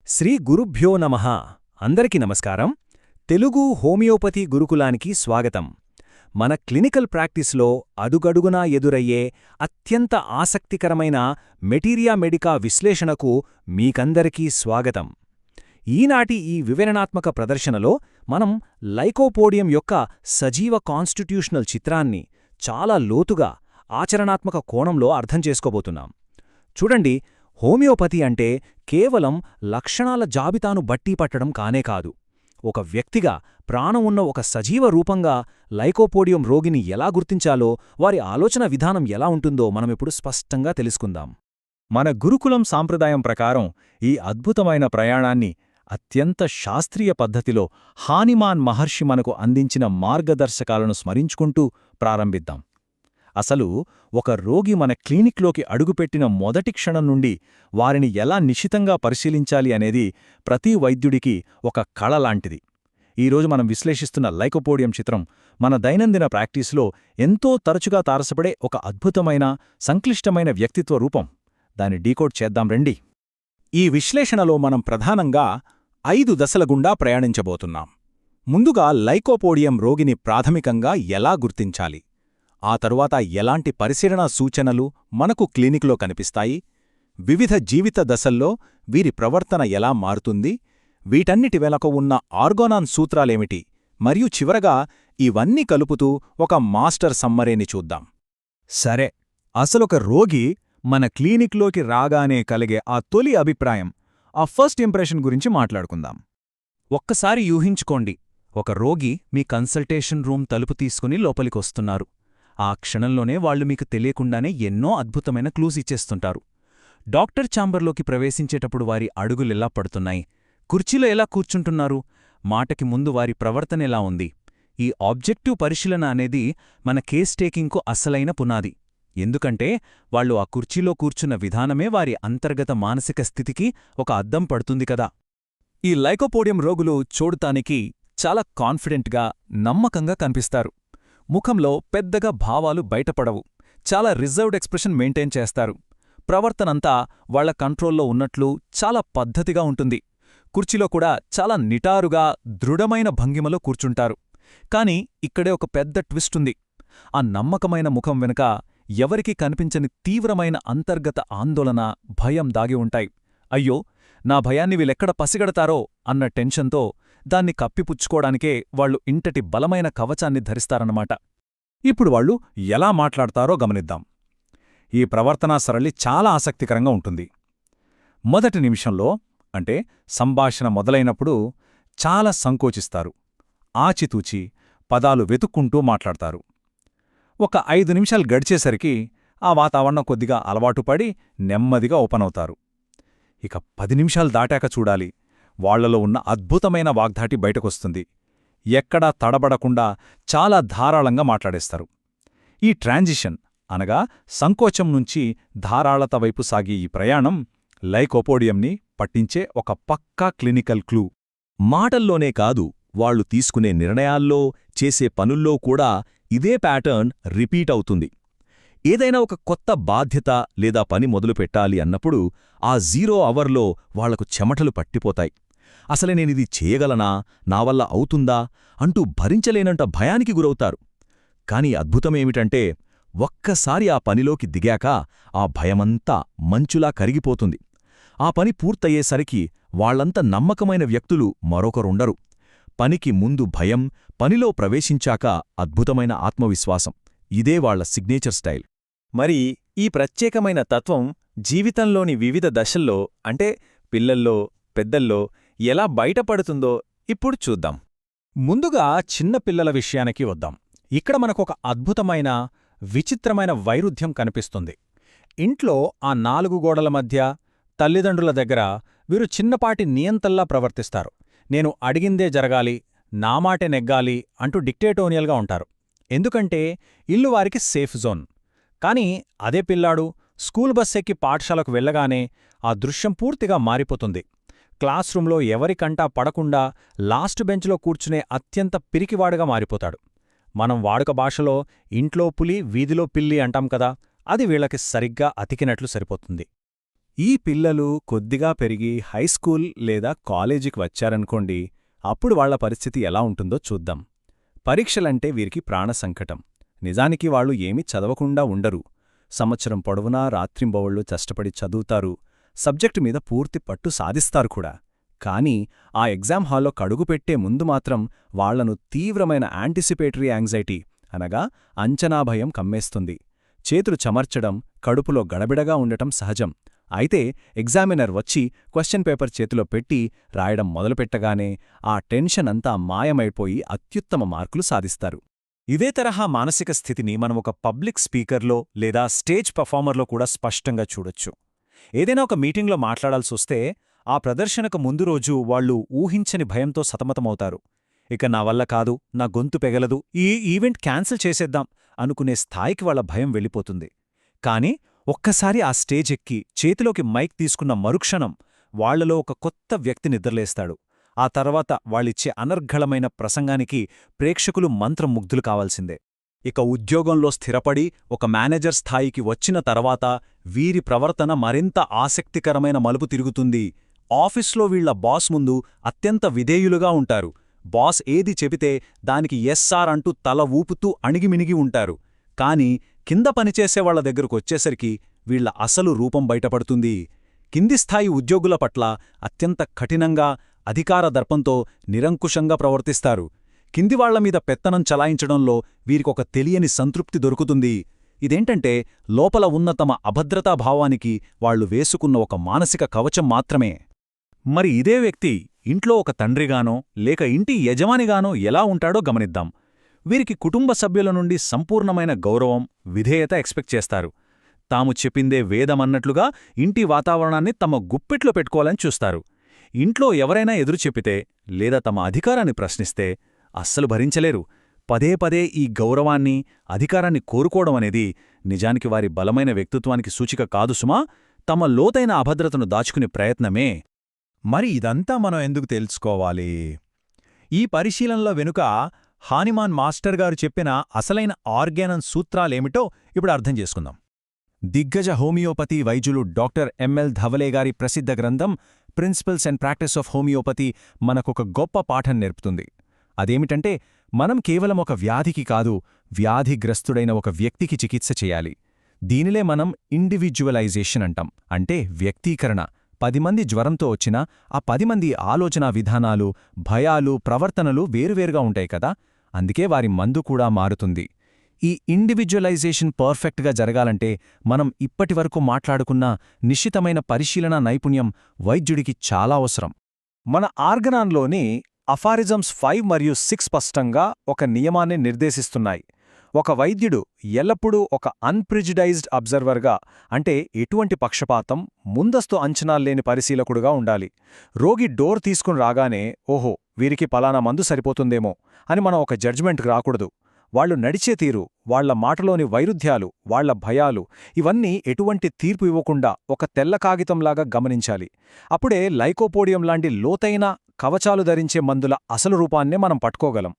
శ్రీ గురుభ్యో నమః. అందరికీ నమస్కారం. తెలుగు హోమియోపతి గురుకులానికి స్వాగతం. మన క్లినికల్ ప్రాక్టీస్లో అడుగడుగునా ఎదురయ్యే అత్యంత ఆసక్తికరమైన మెటీరియా మెడికా విశ్లేషణకు మీకందరికీ స్వాగతం. ఈనాటి ఈ వివరణాత్మక ప్రదర్శనలో మనం లైకోపోడియం యొక్క సజీవ కాన్స్టిట్యూషనల్ చిత్రాన్ని చాలా లోతుగా ఆచరణాత్మక కోణంలో అర్థం చేసుకోబోతున్నాం. చూడండి, హోమియోపతి అంటే కేవలం లక్షణాల జాబితాను బట్టి పట్టడం కానే కాదు. ఒక వ్యక్తిగా ప్రాణం ఉన్న ఒక సజీవ రూపంగా లైకోపోడియం రోగిని ఎలా గుర్తించాలో, వారి ఆలోచన విధానం ఎలా ఉంటుందో మనమిప్పుడు స్పష్టంగా తెలుసుకుందాం. మన గురుకులం సాంప్రదాయం ప్రకారం ఈ అద్భుతమైన ప్రయాణాన్ని అత్యంత శాస్త్రీయ పద్ధతిలో హానిమాన్ మహర్షి మనకు అందించిన మార్గదర్శకాలను స్మరించుకుంటూ ప్రారంభిద్దాం. అసలు ఒక రోగి మన క్లినిక్లోకి అడుగుపెట్టిన మొదటి క్షణం నుండి వారిని ఎలా నిశితంగా పరిశీలించాలి అనేది ప్రతి వైద్యుడికి ఒక కళ లాంటిది. ఈరోజు మనం విశ్లేషిస్తున్న లైకోపోడియం చిత్రం మన దైనందిన ప్రాక్టీస్లో ఎంతో తరచుగా తారసపడే ఒక అద్భుతమైన సంక్లిష్టమైన వ్యక్తిత్వ రూపం. దాన్ని డీకోడ్ చేద్దాం రండి. ఈ విశ్లేషణలో మనం ప్రధానంగా 5 దశల గుండా ప్రయాణించబోతున్నాం. ముందుగా లైకోపోడియం రోగిని ప్రాథమికంగా ఎలా గుర్తించాలి, ఆ తరువాత ఎలాంటి పరిశీలనా సూచనలు మనకు క్లినిక్లో కనిపిస్తాయి, వివిధ జీవిత దశల్లో వీరి ప్రవర్తన ఎలా మారుతుంది, వీటన్నిటి వెనక ఉన్న ఆర్గోనాన్ సూత్రాలేమిటి, మరియు చివరగా ఇవన్నీ కలుపుతూ ఒక మాస్టర్ సమ్మరేని చూద్దాం. సరే, అసలొక రోగి మన క్లినిక్లోకి రాగానే కలిగే ఆ తొలి అభిప్రాయం, ఆ ఫస్ట్ ఇంప్రెషన్ గురించి మాట్లాడుకుందాం. ఒక్కసారి యూహించుకోండి, ఒక రోగి మీ కన్సల్టేషన్ రూమ్ తలుపు తీసుకుని లోపలికొస్తున్నారు. ఆ క్షణంలోనే వాళ్లు మీకు తెలియకుండానే ఎన్నో అద్భుతమైన క్లూస్ ఇచ్చేస్తుంటారు. డాక్టర్ ఛాంబర్లోకి ప్రవేశించేటప్పుడు వారి అడుగులెలా పడుతున్నాయి, కుర్చీలో ఎలా కూర్చుంటున్నారు, మాటకి ముందు వారి ప్రవర్తన ఎలా ఉంది. ఈ ఆబ్జెక్టివ్ పరిశీలన అనేది మన కేస్ టేకింగ్కు అసలైన పునాది. ఎందుకంటే వాళ్లు ఆ కుర్చీలో కూర్చున్న విధానమే వారి అంతర్గత మానసిక స్థితికి ఒక అద్దం పడుతుంది కదా. ఈ లైకోపోడియం రోగులు చూడటానికి చాలా కాన్ఫిడెంట్గా, నమ్మకంగా కనిపిస్తారు. ముఖంలో పెద్దగా భావాలు బయటపడవు. చాలా రిజర్వ్డ్ ఎక్స్ప్రెషన్ మెయింటైన్ చేస్తారు. ప్రవర్తనంతా వాళ్ల కంట్రోల్లో ఉన్నట్లు చాలా పద్ధతిగా ఉంటుంది. కుర్చీలో కూడా చాలా నిటారుగా, దృఢమైన భంగిమలో కూర్చుంటారు. కాని ఇక్కడే ఒక పెద్ద ట్విస్టుంది. ఆ నమ్మకమైన ముఖం వెనుక ఎవరికీ కనిపించని తీవ్రమైన అంతర్గత ఆందోళన, భయం దాగి ఉంటాయి. అయ్యో, నా భయాన్ని వీళ్ళెక్కడ పసిగడతారో అన్న టెన్షన్తో దాన్ని కప్పిపుచ్చుకోడానికే వాళ్లు ఇంతటి బలమైన కవచాన్ని ధరిస్తారన్నమాట. ఇప్పుడు వాళ్ళు ఎలా మాట్లాడతారో గమనిద్దాం. ఈ ప్రవర్తనా సరళి చాలా ఆసక్తికరంగా ఉంటుంది. మొదటి నిమిషంలో, అంటే సంభాషణ మొదలైనప్పుడు చాలా సంకోచిస్తారు. ఆచితూచి పదాలు వెతుక్కుంటూ మాట్లాడతారు. ఒక 5 నిమిషాలు గడిచేసరికి ఆ వాతావరణం కొద్దిగా అలవాటుపడి నెమ్మదిగా ఓపెనవుతారు. ఇక 10 నిమిషాలు దాటాక చూడాలి, వాళ్లలో ఉన్న అద్భుతమైన వాగ్ధాటి బయటకొస్తుంది. ఎక్కడా తడబడకుండా చాలా ధారాళంగా మాట్లాడేస్తారు. ఈ ట్రాన్జిషన్, అనగా సంకోచం నుంచి ధారాళత వైపు సాగే ఈ ప్రయాణం లైకోపోడియంని పట్టించే ఒక పక్కా క్లినికల్ క్లూ. మాటల్లోనే కాదు, వాళ్లు తీసుకునే నిర్ణయాల్లో, చేసే పనుల్లో కూడా ఇదే ప్యాటర్న్ రిపీట్ అవుతుంది. ఏదైనా ఒక కొత్త బాధ్యత లేదా పని మొదలుపెట్టాలి అన్నప్పుడు ఆ 0 అవర్లో వాళ్లకు చెమటలు పట్టిపోతాయి. అసలే నేనిది చేయగలనా, నా వల్ల అవుతుందా అంటూ భరించలేనంత భయానికి గురవుతారు. కాని అద్భుతమేమిటంటే, ఒక్కసారి ఆ పనిలోకి దిగాక ఆ భయమంతా మంచులా కరిగిపోతుంది. ఆ పని పూర్తయ్యేసరికి వాళ్లంత నమ్మకమైన వ్యక్తులు మరొకరుండరు. పనికి ముందు భయం, పనిలో ప్రవేశించాక అద్భుతమైన ఆత్మవిశ్వాసం. ఇదే వాళ్ల సిగ్నేచర్ స్టైల్. మరి ఈ ప్రత్యేకమైన తత్వం జీవితంలోని వివిధ దశల్లో, అంటే పిల్లల్లో, పెద్దల్లో ఎలా బయటపడుతుందో ఇప్పుడు చూద్దాం. ముందుగా చిన్నపిల్లల విషయానికి వద్దాం. ఇక్కడ మనకొక అద్భుతమైన, విచిత్రమైన వైరుధ్యం కనిపిస్తుంది. ఇంట్లో ఆ 4 గోడల మధ్య, తల్లిదండ్రుల దగ్గర వీరు చిన్నపాటి నియంతల్లా ప్రవర్తిస్తారు. నేను అడిగిందే జరగాలి, నా మాటే నెగ్గాలి అంటూ డిక్టేటోనియల్గా ఉంటారు. ఎందుకంటే ఇల్లు వారికి సేఫ్ జోన్. కాని అదే పిల్లాడు స్కూల్ బస్సెక్కి పాఠశాలకు వెళ్లగానే ఆ దృశ్యం పూర్తిగా మారిపోతుంది. క్లాస్ రూంలో ఎవరికంటా పడకుండా లాస్ట్ బెంచ్లో కూర్చునే అత్యంత పిరికివాడుగా మారిపోతాడు. మనం వాడుక భాషలో ఇంట్లో పులి, వీధిలో పిల్లి అంటాం కదా, అది వీళ్లకి సరిగ్గా అతికినట్లు సరిపోతుంది. ఈ పిల్లలు కొద్దిగా పెరిగి హైస్కూల్ లేదా కాలేజీకి వచ్చారనుకోండి, అప్పుడు వాళ్ల పరిస్థితి ఎలా ఉంటుందో చూద్దాం. పరీక్షలంటే వీరికి ప్రాణసంకటం. నిజానికి వాళ్ళు ఏమీ చదవకుండా ఉండరు. సంవత్సరం పొడవునా రాత్రింబవళ్లు కష్టపడి చదువుతారు, సబ్జెక్టు మీద పూర్తి పట్టు సాధిస్తారు కూడా. కానీ ఆ ఎగ్జామ్ హాల్లో కడుగుపెట్టే ముందు మాత్రం వాళ్లను తీవ్రమైన యాంటిసిపేటరీ యాంగ్జైటీ అనగా అంచనాభయం కమ్మేస్తుంది. చేతులు చెమర్చడం, కడుపులో గడబిడగా ఉండటం సహజం. అయితే ఎగ్జామినర్ వచ్చి క్వశ్చన్ పేపర్ చేతిలో పెట్టి రాయడం మొదలుపెట్టగానే ఆ టెన్షన్ అంతా మాయమైపోయి అత్యుత్తమ మార్కులు సాధిస్తారు. ఇదే తరహా మానసిక స్థితిని మనం ఒక పబ్లిక్ స్పీకర్లో లేదా స్టేజ్ పర్ఫార్మర్లో కూడా స్పష్టంగా చూడొచ్చు. ఏదైనా ఒక మీటింగ్లో మాట్లాడాల్సొస్తే ఆ ప్రదర్శనకు ముందు రోజు వాళ్ళు ఊహించని భయంతో సతమతమవుతారు. ఇక నా వల్ల కాదు, నా గొంతు పెగలదు, ఈ ఈవెంట్ క్యాన్సిల్ చేసేద్దాం అనుకునే స్థాయికి వాళ్ళ భయం వెళ్ళిపోతుంది. కాని ఒక్కసారి ఆ స్టేజ్ ఎక్కి చేతిలోకి మైక్ తీసుకున్న మరుక్షణం వాళ్లలో ఒక కొత్త వ్యక్తి నిద్రలేస్తాడు. ఆ తర్వాత వాళ్ళిచ్చే అనర్ఘళమైన ప్రసంగానికి ప్రేక్షకులు మంత్రముగ్ధులు కావాల్సిందే. ఇక ఉద్యోగంలో స్థిరపడి ఒక మేనేజర్ స్థాయికి వచ్చిన తర్వాత వీరి ప్రవర్తన మరింత ఆసక్తికరమైన మలుపు తిరుగుతుంది. ఆఫీస్లో వీళ్ల బాస్ ముందు అత్యంత విధేయులుగా ఉంటారు. బాస్ ఏది చెబితే దానికి ఎస్సార్ అంటూ తల ఊపుతూ అణిగిమిణిగి ఉంటారు. కాని కింద పనిచేసేవాళ్ల దగ్గరకొచ్చేసరికి వీళ్ల అసలు రూపం బయటపడుతుంది. కింది స్థాయి ఉద్యోగుల పట్ల అత్యంత కఠినంగా, అధికార దర్పంతో నిరంకుశంగా ప్రవర్తిస్తారు. కిందివాళ్లమీద పెత్తనం చలాయించడంలో వీరికొక తెలియని సంతృప్తి దొరుకుతుంది. ఇదేంటంటే లోపల ఉన్న తమ అభద్రతాభావానికి వాళ్లు వేసుకున్న ఒక మానసిక కవచం మాత్రమే. మరి ఇదే వ్యక్తి ఇంట్లో ఒక తండ్రిగానో లేక ఇంటి యజమానిగానో ఎలా ఉంటాడో గమనిద్దాం. వీరికి కుటుంబ సభ్యుల నుండి సంపూర్ణమైన గౌరవం, విధేయత ఎక్స్పెక్ట్ చేస్తారు. తాము చెప్పిందే వేదమన్నట్లుగా ఇంటి వాతావరణాన్ని తమ గుప్పెట్లో పెట్టుకోవాలని చూస్తారు. ఇంట్లో ఎవరైనా ఎదురు చెప్పితే లేదా తమ అధికారాన్ని ప్రశ్నిస్తే అస్సలు భరించలేరు. పదే పదే ఈ గౌరవాన్ని, అధికారాన్ని కోరుకోవడమనేది నిజానికి వారి బలమైన వ్యక్తిత్వానికి సూచిక కాదు సుమా, తమ లోతైన అభద్రతను దాచుకునే ప్రయత్నమే. మరి ఇదంతా మనం ఎందుకు తెలుసుకోవాలి? ఈ పరిశీలనల వెనుక హానిమాన్ మాస్టర్ గారు చెప్పిన అసలైన ఆర్గానన్ సూత్రాలేమిటో ఇప్పుడు అర్థం చేసుకుందాం. దిగ్గజ హోమియోపతి వైద్యులు డాక్టర్ ఎంఎల్ ధవలే గారి ప్రసిద్ధ గ్రంథం principles and practice of homoeopathy మనకొక గొప్ప పాఠం నేర్పుతుంది. అదేమిటంటే, మనం కేవలం ఒక వ్యాధికి కాదు, వ్యాధిగ్రస్తుడైన ఒక వ్యక్తికి చికిత్స చేయాలి. దీనిలే మనం ఇండివిడ్యువలైజేషన్ అంటాం. అంటే వ్యక్తీకరణ. 10 మంది జ్వరంతో వచ్చినా ఆ 10 మంది ఆలోచనా విధానాలు, భయాలు, ప్రవర్తనలు వేరువేరుగా ఉంటాయి కదా. అందుకే వారి మందు కూడా మారుతుంది. ఈ ఇండివిడ్యువలైజేషన్ పర్ఫెక్ట్గా జరగాలంటే మనం ఇప్పటివరకు మాట్లాడుకున్న నిశ్చితమైన పరిశీలనా నైపుణ్యం వైద్యుడికి చాలా అవసరం. మన ఆర్గనాన్లోని అఫారిజమ్స్ 5 మరియు 6 స్పష్టంగా ఒక నియమాన్ని నిర్దేశిస్తున్నాయి. ఒక వైద్యుడు ఎల్లప్పుడూ ఒక అన్ప్రిజుడైజ్డ్ అబ్జర్వర్గా, అంటే ఎటువంటి పక్షపాతం, ముందస్తు అంచనాల్లేని పరిశీలకుడుగా ఉండాలి. రోగి డోర్ తీసుకుని రాగానే ఓహో వీరికి పలానా మందు సరిపోతుందేమో అని మనం ఒక జడ్జిమెంట్కి రాకూడదు. వాళ్లు నడిచే తీరు, వాళ్ల మాటలోని వైరుధ్యాలు, వాళ్ల భయాలు, ఇవన్నీ ఎటువంటి తీర్పు ఇవ్వకుండా ఒక తెల్ల కాగితంలాగా గమనించాలి. అప్పుడే లైకోపోడియం లాంటి లోతైన కవచాలు ధరించే మందుల అసలు రూపాన్నే మనం పట్టుకోగలం.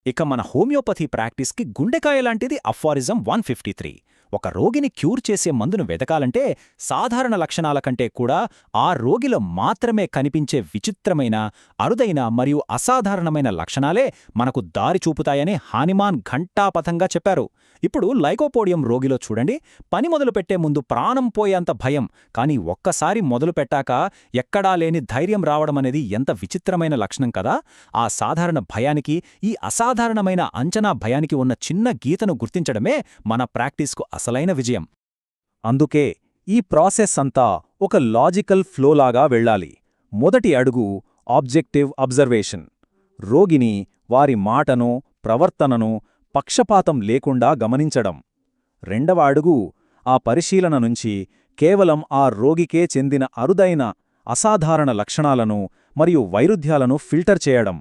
ఇక మన హోమియోపతి ప్రాక్టీస్కి గుండెకాయ లాంటిది అఫారిజం 153. ఒక రోగిని క్యూర్ చేసే మందును వెతకాలంటే సాధారణ లక్షణాల కంటే కూడా ఆ రోగిలో మాత్రమే కనిపించే విచిత్రమైన, అరుదైన మరియు అసాధారణమైన లక్షణాలే మనకు దారి చూపుతాయని హానిమాన్ ఘంటాపథంగా చెప్పారు. ఇప్పుడు లైకోపోడియం రోగిలో చూడండి, పని మొదలుపెట్టే ముందు ప్రాణం పోయేంత భయం, కానీ ఒక్కసారి మొదలుపెట్టాక ఎక్కడా లేని ధైర్యం రావడమనేది ఎంత విచిత్రమైన లక్షణం కదా. ఆ సాధారణ భయానికి, ఈ అసాధారణమైన అంచనా భయానికి ఉన్న చిన్న గీతను గుర్తించడమే మన ప్రాక్టీస్కు అసలైన విజయం. అందుకే ఈ ప్రాసెస్ అంతా ఒక లాజికల్ ఫ్లోలాగా వెళ్ళాలి. మొదటి అడుగు ఆబ్జెక్టివ్ అబ్జర్వేషన్. రోగిని, వారి మాటను, ప్రవర్తనను పక్షపాతం లేకుండా గమనించడం. రెండవ అడుగు ఆ పరిశీలన నుంచి కేవలం ఆ రోగికే చెందిన అరుదైన, అసాధారణ లక్షణాలను మరియు వైరుధ్యాలను ఫిల్టర్ చేయడం.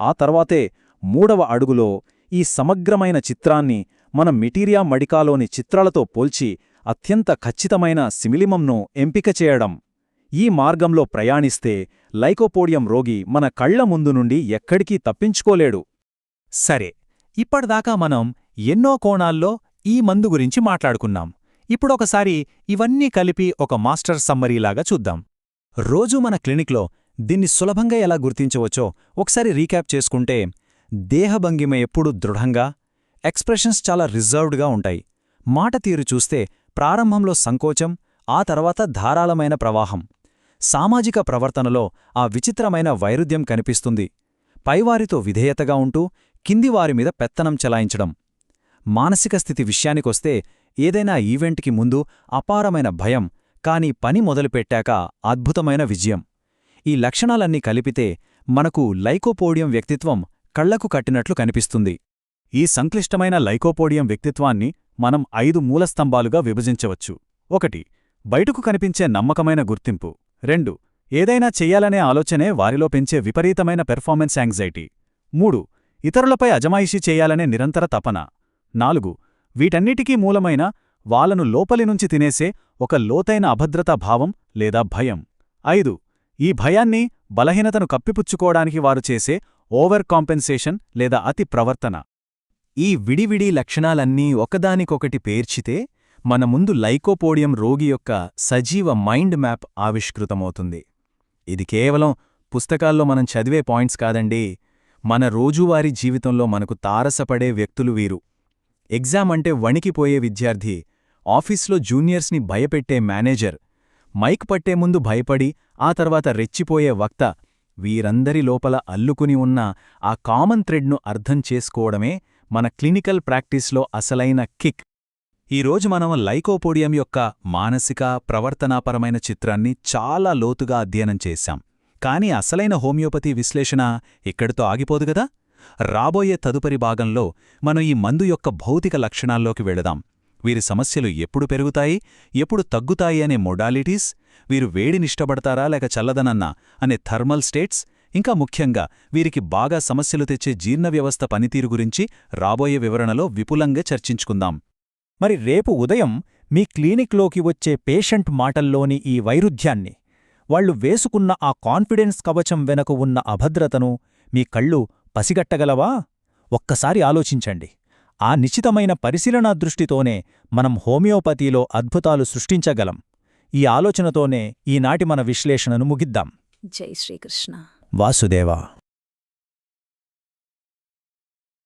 ఆ తర్వాతే మూడవ అడుగులో ఈ సమగ్రమైన చిత్రాన్ని మన మిటీరియా మడికాలోని చిత్రాలతో పోల్చి అత్యంత ఖచ్చితమైన సిమిలిమంను ఎంపిక చేయడం. ఈ మార్గంలో ప్రయాణిస్తే లైకోపోడియం రోగి మన కళ్ల ముందు నుండి ఎక్కడికీ తప్పించుకోలేడు. సరే, ఇప్పటిదాకా మనం ఎన్నో కోణాల్లో ఈ మందు గురించి మాట్లాడుకున్నాం. ఇప్పుడొకసారి ఇవన్నీ కలిపి ఒక మాస్టర్ సమ్మరీలాగా చూద్దాం. రోజూ మన క్లినిక్లో దీన్ని సులభంగా ఎలా గుర్తించవచ్చో ఒకసారి రీక్యాప్ చేసుకుంటే, దేహభంగిమ ఎప్పుడూ దృఢంగా, ఎక్స్ప్రెషన్స్ చాలా రిజర్వ్డ్గా ఉంటాయి. మాట తీరు చూస్తే ప్రారంభంలో సంకోచం, ఆ తర్వాత ధారాళమైన ప్రవాహం. సామాజిక ప్రవర్తనలో ఆ విచిత్రమైన వైరుధ్యం కనిపిస్తుంది. పైవారితో విధేయతగా ఉంటూ కిందివారిమీద పెత్తనం చెలాయించడం. మానసిక స్థితి విషయానికొస్తే ఏదైనా ఈవెంట్కి ముందు అపారమైన భయం, కానీ పని మొదలుపెట్టాక అద్భుతమైన విజయం. ఈ లక్షణాలన్నీ కలిపితే మనకు లైకోపోడియం వ్యక్తిత్వం కళ్లకు కట్టినట్లు కనిపిస్తుంది. ఈ సంక్లిష్టమైన లైకోపోడియం వ్యక్తిత్వాన్ని మనం 5 మూలస్తంభాలుగా విభజించవచ్చు. 1. బయటకు కనిపించే నమ్మకమైన గుర్తింపు. 2. ఏదైనా చెయ్యాలనే ఆలోచనే వారిలో పెంచే విపరీతమైన పెర్ఫార్మెన్స్ యాంగ్జైటీ. 3. ఇతరులపై అజమాయిషీ చేయాలనే నిరంతర తపన. 4. వీటన్నిటికీ మూలమైన, వాళ్ళను లోపలి నుంచి తినేసే ఒక లోతైన అభద్రతా భావం లేదా భయం. 5. ఈ భయాన్ని, బలహీనతను కప్పిపుచ్చుకోవడానికి వారు చేసే ఓవర్ కాంపెన్సేషన్ లేదా అతి ప్రవర్తన. ఈ విడివిడి లక్షణాలన్నీ ఒకదానికొకటి పేర్చితే మన ముందు లైకోపోడియం రోగి యొక్క సజీవ మైండ్ మ్యాప్ ఆవిష్కృతమవుతుంది. ఇది కేవలం పుస్తకాల్లో మనం చదివే పాయింట్స్ కాదండి, మన రోజువారీ జీవితంలో మనకు తారసపడే వ్యక్తులు వీరు. ఎగ్జామ్ అంటే వణికిపోయే విద్యార్థి, ఆఫీస్లో జూనియర్స్ని భయపెట్టే మేనేజర్, మైక్ పట్టే ముందు భయపడి ఆ తర్వాత రెచ్చిపోయే వక్త, వీరందరి లోపల అల్లుకుని ఉన్న ఆ కామన్ థ్రెడ్ను అర్థం చేసుకోవడమే మన క్లినికల్ ప్రాక్టీస్లో అసలైన కిక్. ఈరోజు మనం లైకోపోడియం యొక్క మానసిక, ప్రవర్తనాపరమైన చిత్రాన్ని చాలా లోతుగా అధ్యయనం చేశాం. కానీ అసలైన హోమియోపతి విశ్లేషణ ఇక్కడితో ఆగిపోదు గదా. రాబోయే తదుపరి భాగంలో మనం ఈ మందు యొక్క భౌతిక లక్షణాల్లోకి వెళదాం. వీరి సమస్యలు ఎప్పుడు పెరుగుతాయి, ఎప్పుడు తగ్గుతాయి అనే మొడాలిటీస్, వీరు వేడినిష్టపడతారా లేక చల్లదనన్నా అనే థర్మల్ స్టేట్స్, ఇంకా ముఖ్యంగా వీరికి బాగా సమస్యలు తెచ్చే జీర్ణవ్యవస్థ పనితీరు గురించి రాబోయే వివరణలో విపులంగా చర్చించుకుందాం. మరి రేపు ఉదయం మీ క్లినిక్లోకి వచ్చే పేషెంట్ మాటల్లోని ఈ వైరుధ్యాన్ని, వాళ్లు వేసుకున్న ఆ కాన్ఫిడెన్స్ కవచం వెనక ఉన్న అభద్రతను మీ కళ్ళు పసిగట్టగలవా? ఒక్కసారి ఆలోచించండి. ఆ నిశ్చితమైన పరిశీలనా దృష్టితోనే మనం హోమియోపతిలో అద్భుతాలు సృష్టించగలం. ఈ ఆలోచనతోనే ఈనాటి మన విశ్లేషణను ముగిద్దాం. జై శ్రీకృష్ణ. వాసుదేవా.